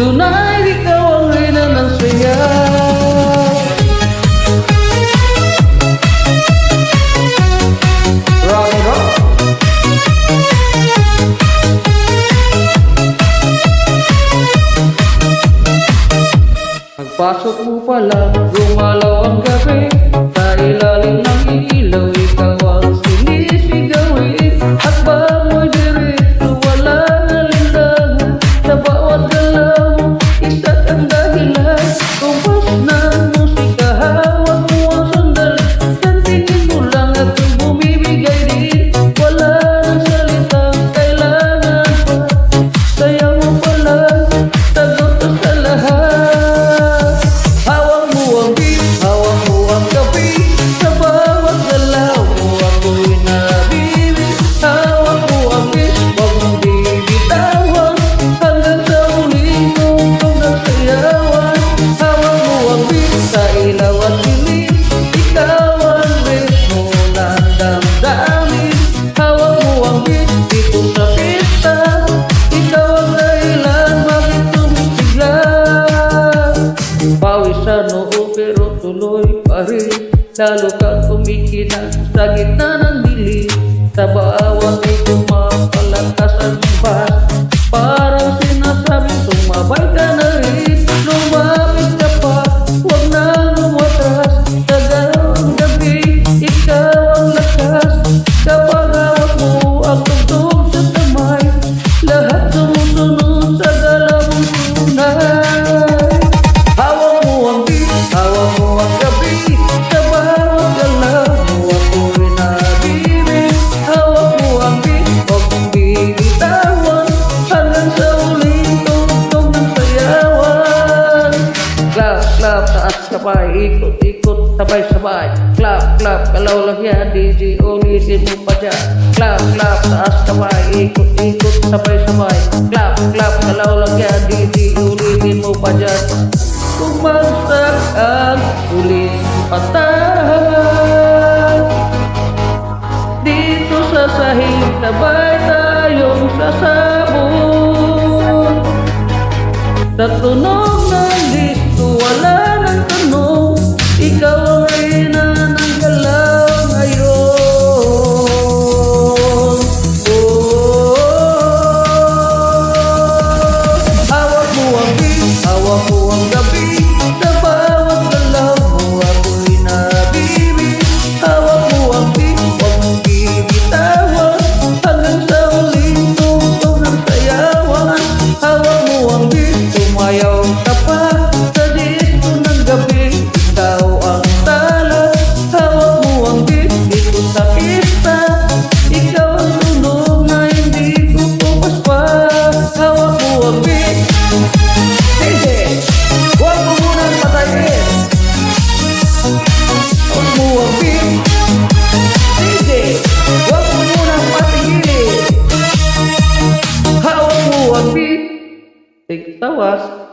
Tunay ikaw ang reyna ng saya. Rock and roll. Pagpasok mo pa lang, gumalaw ang gabi. Sa ilalim ng ilaw, ikaw ang sinisigawi. At ba mo'y diretso, walang alinlangan. Sa bawat galaw mo, isa't ang dahilan. Kumpas ng musika, hawak mo ang sandali. Kantingin mo lang at kung bumibigay din. Wala nang salitang kailangan pa. Sayaw mo pa lang, sagot ko sa lahat. Hawak mo ang beat, hawak mo ang gabi. Sa bawat galaw mo ako'y nabibig. Hawak mo ang beat, huwag mong bibitawan. Hanggang sa huling tungtong ng sayawan. Hawak mo ang beat, sa ilaw at dilim. Ikaw ang ritmo ng damdamin. Hawak mo ang beat, dito sa pista. Ikaw ang dahilan, bakit tumisigla? Pawis sa noo pero tuloy pa rin. Lalo kang kumikinang sa gitna ng dilim. Sa bawat ikot mapalakas ang bas. Parang sinasabing sumabay ka na rin. Lumapit ka pa, huwag nang umatras. Sa gano'ng gabi, ikaw ang lakas. Kapag hawak mo ang tugtog sa kamay, lahat sumusunod sa galaw mong tunay. Hawak mo ang beat, hawak mo ang gabi. Sa bawat galaw mo ako'y nabibig. Hawak mo ang beat, huwag mong bibitawan. Hanggang sa huling tugtog ng sayawan. Clap, clap, taas sabay, ikot, ikot, sabay, sabay. Clap, clap, galaw lang yan, DJ, ulitin mo pa dyan. Clap, clap, taas sabay, ikot, ikot, sabay, sabay. Clap, clap, galaw lang yan, DJ, ulitin mo pa dyan. Bumagsak ang huling patahan. Dito sa sahig, sabay tayong sasabog. Sa tunog ng disco, wala nang tanong. Ikaw ang reyna ng galaw ngayon. Oh, hawak mo ang beat, hawak mo ang gabi. Sa bawat galaw mo ako'y nabibig. Hawak mo ang beat, huwag mong bibitawan. Hanggang sa huling tugtog ng sayawan. Hawak mo ang beat, tumayaw ka pa. Sa disco ng gabi, ikaw ang tala. Hawak mo ang beat, dito sa pista. Ikaw ang tunog na hindi ko pupas pa. Hawak mo ang beat. DJ, huwag mo munang patayin. Hawak mo ang beat. DJ, huwag mo munang patigilin. Hawak mo ang beat. Tigtawas.